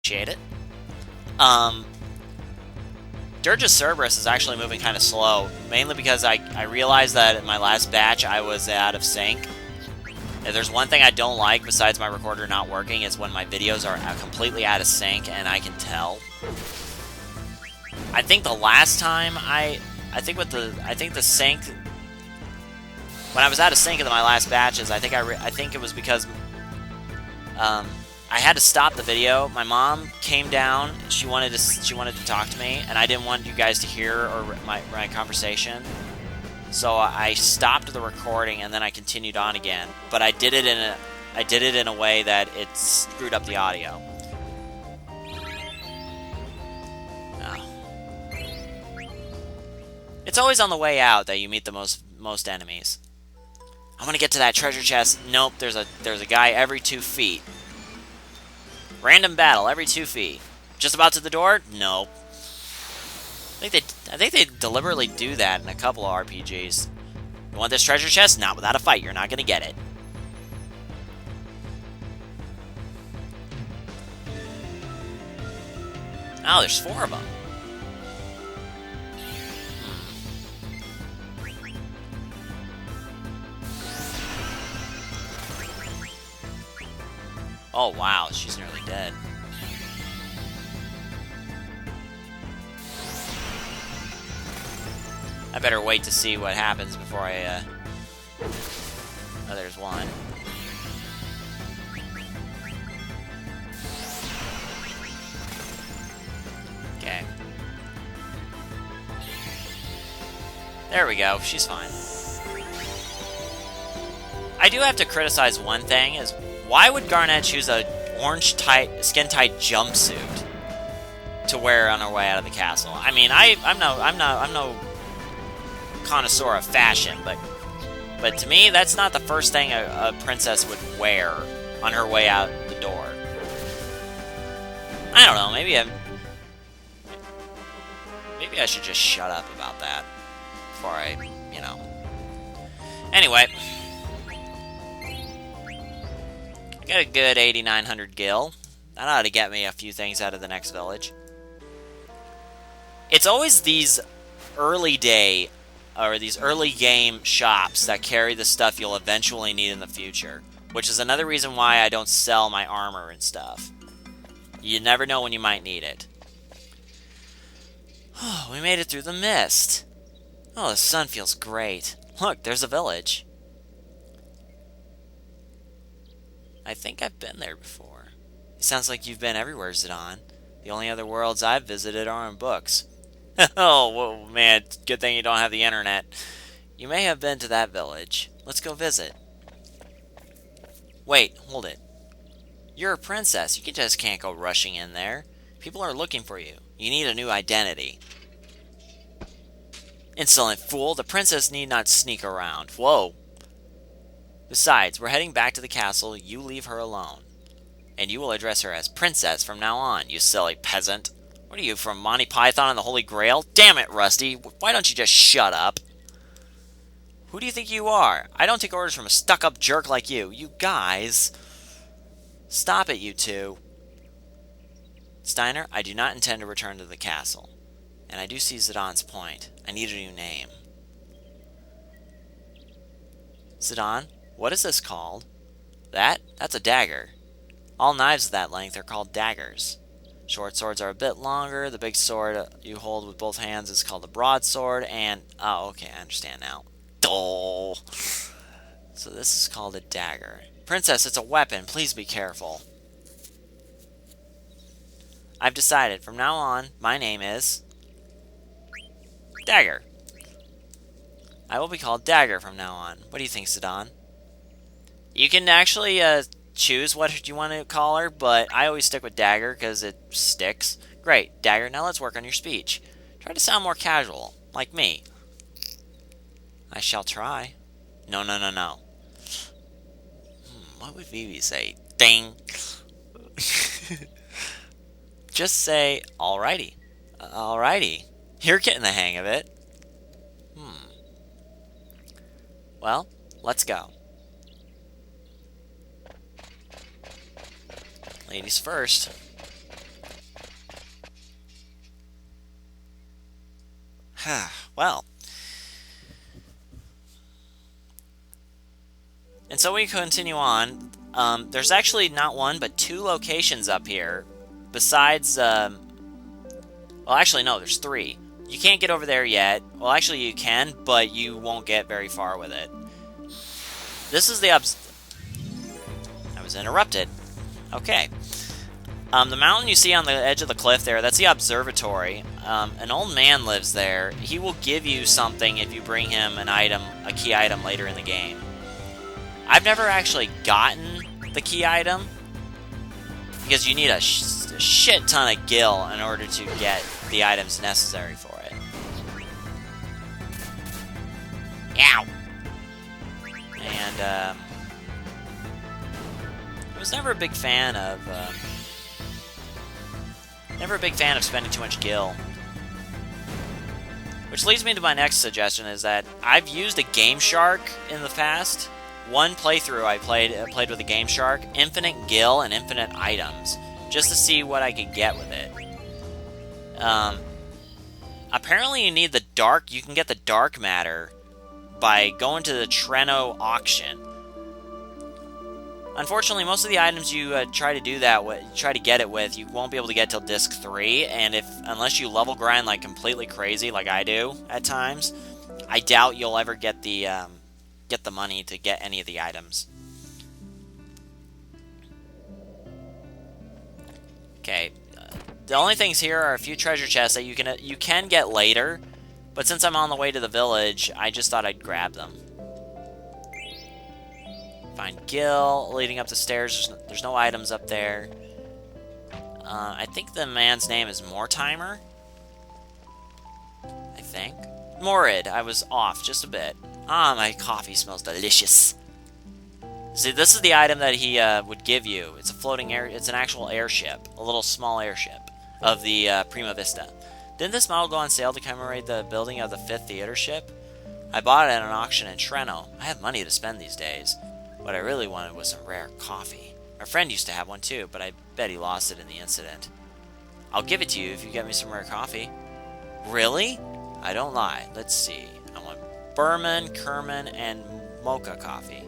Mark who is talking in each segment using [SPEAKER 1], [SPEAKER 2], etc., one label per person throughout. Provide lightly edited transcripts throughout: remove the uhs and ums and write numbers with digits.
[SPEAKER 1] appreciate it. Um, Dirge Cerberus is actually moving kind of slow, mainly because I realized that in my last batch I was out of sync. If there's one thing I don't like besides my recorder not working is when my videos are completely out of sync, and I can tell. I think the last time I think the sync, when I was out of sync in my last batches, I think it was because I had to stop the video. My mom came down. She wanted to talk to me, and I didn't want you guys to hear my conversation. So I stopped the recording, and then I continued on again. But I did it in a way that it screwed up the audio. It's always on the way out that you meet the most enemies. I'm gonna get to that treasure chest. Nope, there's a guy every 2 feet. Random battle every 2 feet. Just about to the door? Nope. I think they deliberately do that in a couple of RPGs. You want this treasure chest? Not without a fight. You're not gonna get it. Oh, there's 4 of them. Oh, wow, she's nearly dead. I better wait to see what happens before I, Oh, there's one. Okay. There we go, she's fine. I do have to criticize one thing, is why would Garnet choose a orange skin-tight jumpsuit to wear on her way out of the castle? I mean, I'm no connoisseur of fashion, but to me, that's not the first thing a princess would wear on her way out the door. I don't know. Maybe I should just shut up about that before I, Anyway. I got a good 8,900 gil. That ought to get me a few things out of the next village. It's always these early game shops that carry the stuff you'll eventually need in the future, which is another reason why I don't sell my armor and stuff. You never know when you might need it. Oh, we made it through the mist. Oh, the sun feels great. Look, there's a village. I think I've been there before. It sounds like you've been everywhere, Zidane. The only other worlds I've visited are in books. Oh, well, man, good thing you don't have the internet. You may have been to that village. Let's go visit. Wait, hold it. You're a princess. You just can't go rushing in there. People are looking for you. You need a new identity. Insolent fool, the princess need not sneak around. Whoa. Besides, we're heading back to the castle. You leave her alone. And you will address her as Princess from now on, you silly peasant. What are you, from Monty Python and the Holy Grail? Damn it, Rusty. Why don't you just shut up? Who do you think you are? I don't take orders from a stuck-up jerk like you. You guys. Stop it, you two. Steiner, I do not intend to return to the castle. And I do see Zidane's point. I need a new name. Zidane? What is this called? That's a dagger. All knives of that length are called daggers. Short swords are a bit longer. The big sword you hold with both hands is called a broadsword, and... Oh, okay, I understand now. Dull. So this is called a dagger. Princess, it's a weapon. Please be careful. I've decided. From now on, my name is... Dagger. I will be called Dagger from now on. What do you think, Zidane? You can actually choose what you want to call her, but I always stick with Dagger because it sticks. Great, Dagger, now let's work on your speech. Try to sound more casual, like me. I shall try. No. What would Vivi say? Ding. Just say, alrighty. Alrighty. You're getting the hang of it. Well, let's go. Ladies first. Well. And so we continue on. There's actually not one, but 2 locations up here. Besides, well, actually, no, there's 3. You can't get over there yet. Well, actually, you can, but you won't get very far with it. This is the I was interrupted. Okay. The mountain you see on the edge of the cliff there, that's the observatory. An old man lives there. He will give you something if you bring him an item, a key item later in the game. I've never actually gotten the key item, because you need a shit ton of gil in order to get the items necessary for it. Ow! And, I was never a big fan of, spending too much gil. Which leads me to my next suggestion, is that I've used a Game Shark in the past. One playthrough I played with a Game Shark, infinite gil and infinite items, just to see what I could get with it. Apparently you need the dark, you can get the dark matter by going to the Treno auction. Unfortunately, most of the items you try to do that with, try to get it with, you won't be able to get till disc 3, and unless you level grind like completely crazy, like I do at times, I doubt you'll ever get the money to get any of the items. Okay, the only things here are a few treasure chests that you can get later, but since I'm on the way to the village, I just thought I'd grab them. Find Gil, leading up the stairs. There's no items up there. I think the man's name is Mortimer. I think. Morid, I was off just a bit. Ah, my coffee smells delicious. See, this is the item that he would give you. It's a floating air. It's an actual airship, a little small airship of the Prima Vista. Didn't this model go on sale to commemorate the building of the 5th theater ship? I bought it at an auction in Treno. I have money to spend these days. What I really wanted was some rare coffee. My friend used to have one too, but I bet he lost it in the incident. I'll give it to you if you get me some rare coffee. Really? I don't lie. Let's see. I want Berman, Kerman, and Mocha coffee.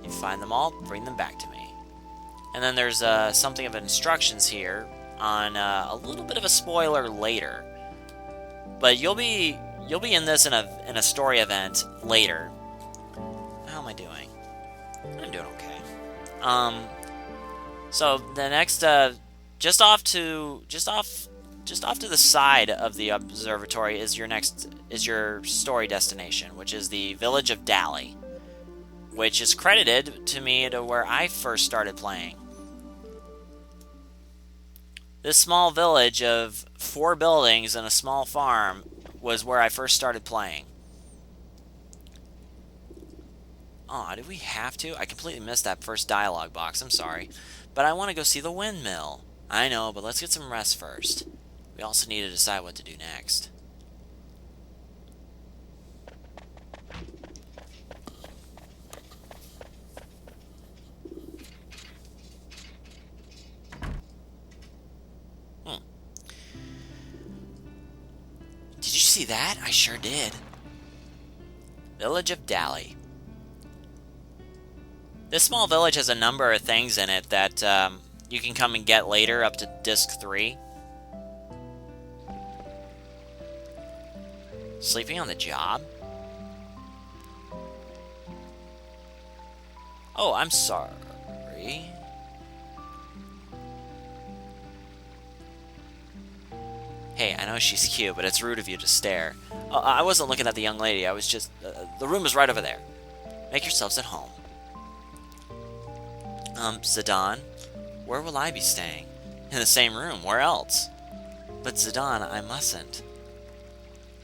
[SPEAKER 1] If you find them all, bring them back to me. And then there's something of instructions here on a little bit of a spoiler later. But you'll be in this in a story event later. How am I doing? I'm doing okay. So the next, just off to the side of the observatory is your story destination, which is the village of Dali, which is credited to me to where I first started playing. This small village of 4 buildings and a small farm was where I first started playing. Aw, did we have to? I completely missed that first dialogue box, I'm sorry. But I want to go see the windmill. I know, but let's get some rest first. We also need to decide what to do next. Did you see that? I sure did. Village of Dali. This small village has a number of things in it that you can come and get later up to disc 3. Sleeping on the job? Oh, I'm sorry. Hey, I know she's cute, but it's rude of you to stare. I wasn't looking at the young lady, I was just... the room is right over there. Make yourselves at home. Zidane, where will I be staying? In the same room, where else? But Zidane, I mustn't.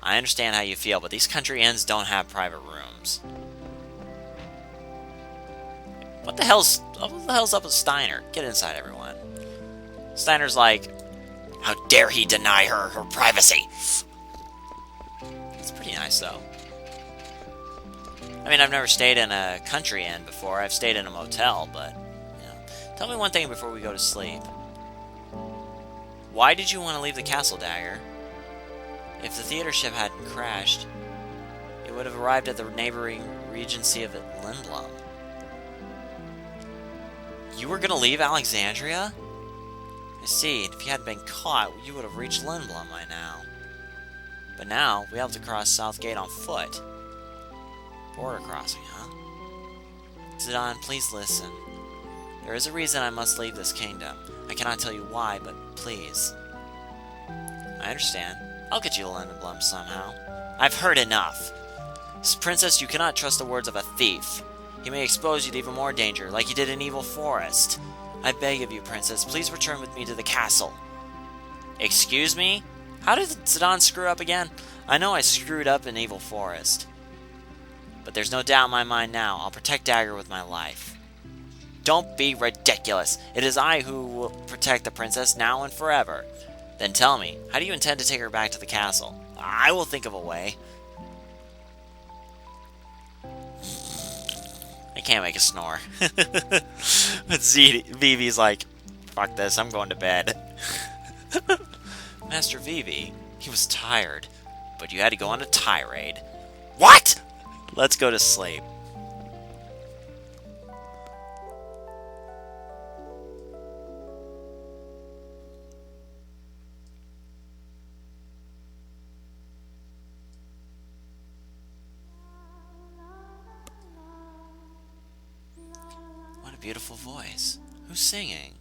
[SPEAKER 1] I understand how you feel, but these country inns don't have private rooms. What the hell's up with Steiner? Get inside, everyone. Steiner's like, how dare he deny her privacy? It's pretty nice, though. I mean, I've never stayed in a country inn before. I've stayed in a motel, but, you know. Tell me one thing before we go to sleep. Why did you want to leave the castle, Dagger? If the theater ship hadn't crashed, it would have arrived at the neighboring regency of Lindblum. You were gonna leave Alexandria? I see, if you hadn't been caught, you would have reached Lindblum by now. But now, we have to cross South Gate on foot. Border crossing, huh? Zidane, please listen. There is a reason I must leave this kingdom. I cannot tell you why, but please. I understand. I'll get you to Lindblum somehow. I've heard enough. Princess, you cannot trust the words of a thief. He may expose you to even more danger, like he did in Evil Forest. I beg of you, Princess, please return with me to the castle. Excuse me? How did Zidane screw up again? I know I screwed up in Evil Forest. But there's no doubt in my mind now. I'll protect Dagger with my life. Don't be ridiculous. It is I who will protect the princess now and forever. Then tell me, how do you intend to take her back to the castle? I will think of a way. I can't make a snore. But Vivi's like, fuck this, I'm going to bed. Master Vivi, he was tired, but you had to go on a tirade. What? Let's go to sleep. What a beautiful voice. Who's singing?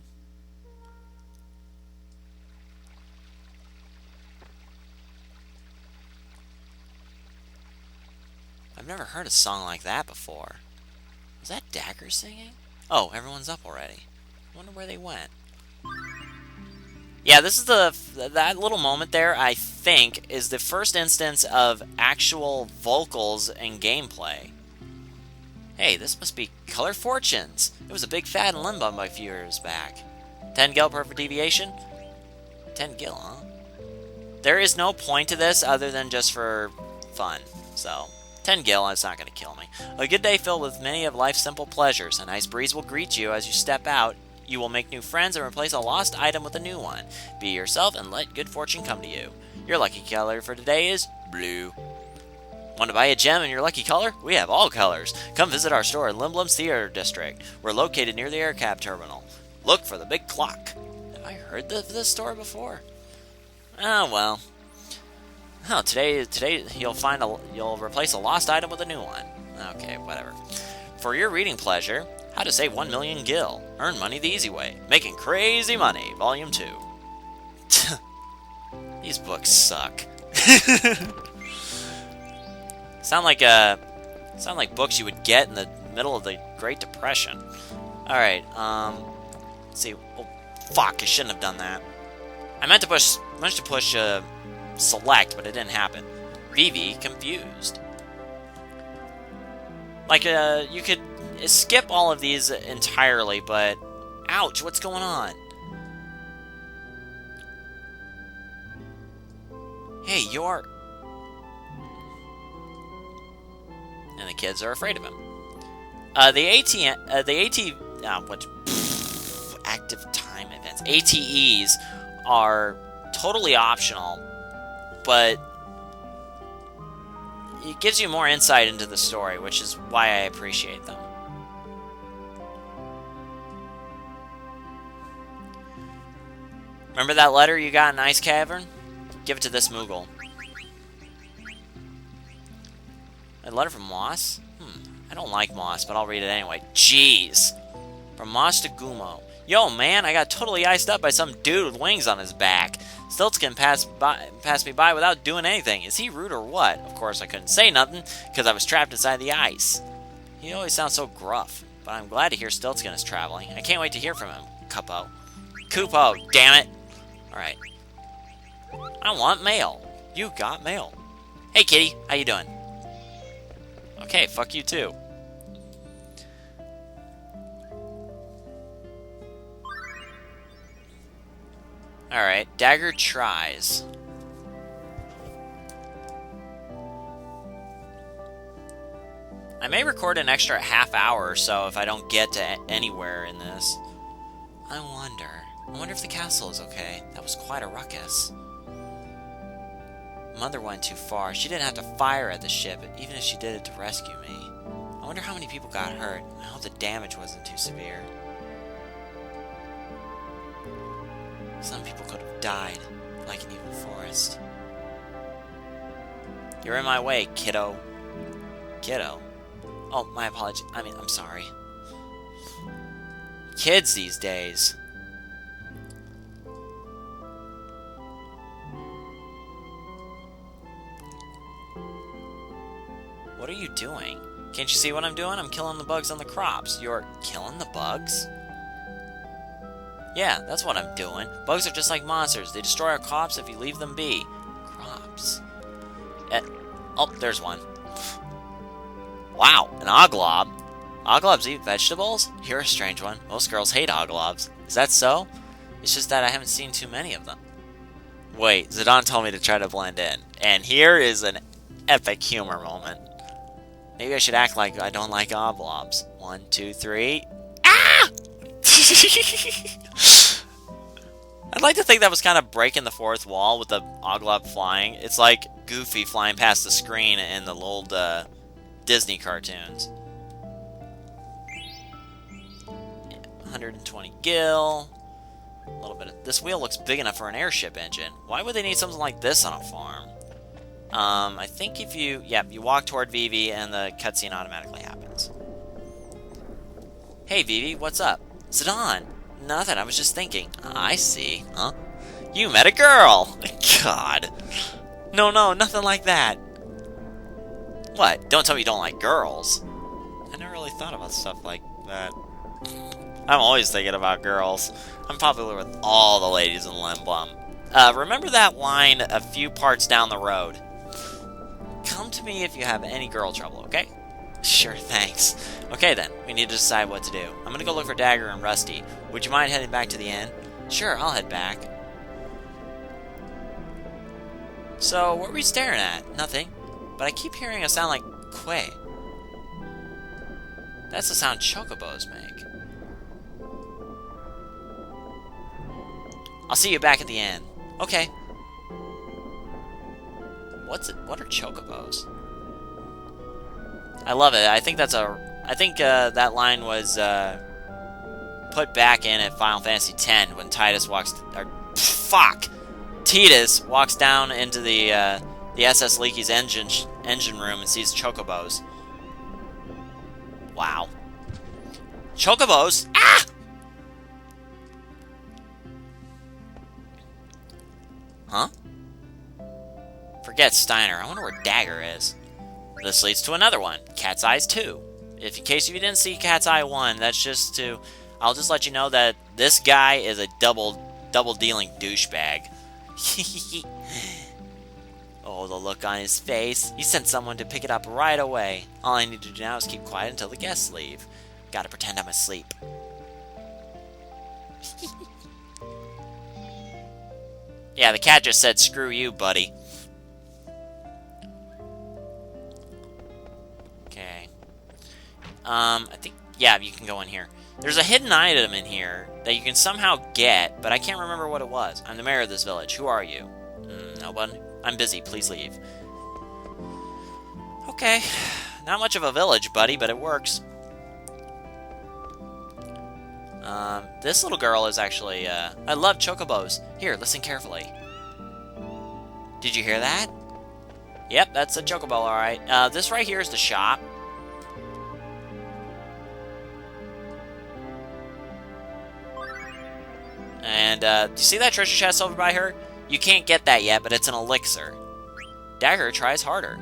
[SPEAKER 1] I've never heard a song like that before. Was that Dagger singing? Oh, everyone's up already. I wonder where they went. Yeah, this is that little moment there, I think, is the first instance of actual vocals and gameplay. Hey, this must be Color Fortunes. It was a big fad in Lindblum a few years back. 10 gil per deviation? 10 gil, huh? There is no point to this other than just for fun, so 10 gil, it's not going to kill me. A good day filled with many of life's simple pleasures. A nice breeze will greet you as you step out. You will make new friends and replace a lost item with a new one. Be yourself and let good fortune come to you. Your lucky color for today is blue. Want to buy a gem in your lucky color? We have all colors. Come visit our store in Lindblum's Theater District. We're located near the aircab terminal. Look for the big clock. Have I heard this store before? Oh, well. Oh, today you'll replace a lost item with a new one. Okay, whatever. For your reading pleasure, How to Save 1 Million Gil. Earn money the easy way. Making crazy money, Volume 2. These books suck. Sound like books you would get in the middle of the Great Depression. Alright, let's see. Oh, fuck, I shouldn't have done that. I meant to push select, but it didn't happen. Vivi confused. Like, you could skip all of these entirely, but ouch, what's going on? Hey, you're... And the kids are afraid of him. Active time events. ATEs are totally optional, but it gives you more insight into the story, which is why I appreciate them. Remember that letter you got in Ice Cavern? Give it to this Moogle. A letter from Moss? I don't like Moss, but I'll read it anyway. Jeez. From Moss to Gumo. Yo, man, I got totally iced up by some dude with wings on his back. Stiltzkin passed me by without doing anything. Is he rude or what? Of course, I couldn't say nothing, because I was trapped inside the ice. He always sounds so gruff, but I'm glad to hear Stiltzkin is traveling. I can't wait to hear from him, Kupo. Kupo, damn it! Alright. I want mail. You got mail. Hey, kitty, how you doing? Okay, fuck you too. Alright, Dagger tries. I may record an extra half hour or so if I don't get to anywhere in this. I wonder if the castle is okay. That was quite a ruckus. Mother went too far. She didn't have to fire at the ship, even if she did it to rescue me. I wonder how many people got hurt. I hope the damage wasn't too severe. Some people could have died, like an evil forest. You're in my way, kiddo. Kiddo? Oh, my apologies. I'm sorry. Kids these days. What are you doing? Can't you see what I'm doing? I'm killing the bugs on the crops. You're killing the bugs? Yeah, that's what I'm doing. Bugs are just like monsters. They destroy our crops if you leave them be. Crops. Oh, there's one. Wow, an oglob. Oglobs eat vegetables? You're a strange one. Most girls hate oglobs. Is that so? It's just that I haven't seen too many of them. Wait, Zidane told me to try to blend in. And here is an epic humor moment. Maybe I should act like I don't like oglobs. 1, 2, 3. Ah! I'd like to think that was kind of breaking the fourth wall with the oglob flying. It's like Goofy flying past the screen in the old Disney cartoons. 120 gil. A little bit of... This wheel looks big enough for an airship engine. Why would they need something like this on a farm? I think if you... Yeah, you walk toward Vivi and the cutscene automatically happens. Hey, Vivi, what's up? Zidane. Nothing, I was just thinking. I see. Huh? You met a girl! God. No, nothing like that. What? Don't tell me you don't like girls. I never really thought about stuff like that. I'm always thinking about girls. I'm popular with all the ladies in Limblum. Remember that line a few parts down the road? Come to me if you have any girl trouble, okay? Sure, thanks. Okay then, we need to decide what to do. I'm gonna go look for Dagger and Rusty. Would you mind heading back to the inn? Sure, I'll head back. So, what were we staring at? Nothing. But I keep hearing a sound like quay. That's the sound chocobos make. I'll see you back at the inn. Okay. What are chocobos? I love it. I think that's that line was put back in at Final Fantasy X when Titus walks down into the SS Leaky's engine room and sees chocobos. Wow. Chocobos? Ah! Huh? Forget Steiner. I wonder where Dagger is. This leads to another one. Cat's Eyes 2. In case you didn't see Cat's Eye 1, that's just to... I'll just let you know that this guy is a double-dealing douchebag. Oh, the look on his face. He sent someone to pick it up right away. All I need to do now is keep quiet until the guests leave. Gotta pretend I'm asleep. Yeah, the cat just said, screw you, buddy. Okay. I think, yeah, you can go in here. There's a hidden item in here that you can somehow get, but I can't remember what it was. I'm the mayor of this village. Who are you? No one. I'm busy. Please leave. Okay. Not much of a village, buddy, but it works. This little girl is actually, I love chocobos. Here, listen carefully. Did you hear that? Yep, that's a chocobo, alright. This right here is the shop. And, do you see that treasure chest over by her? You can't get that yet, but it's an elixir. Dagger tries harder.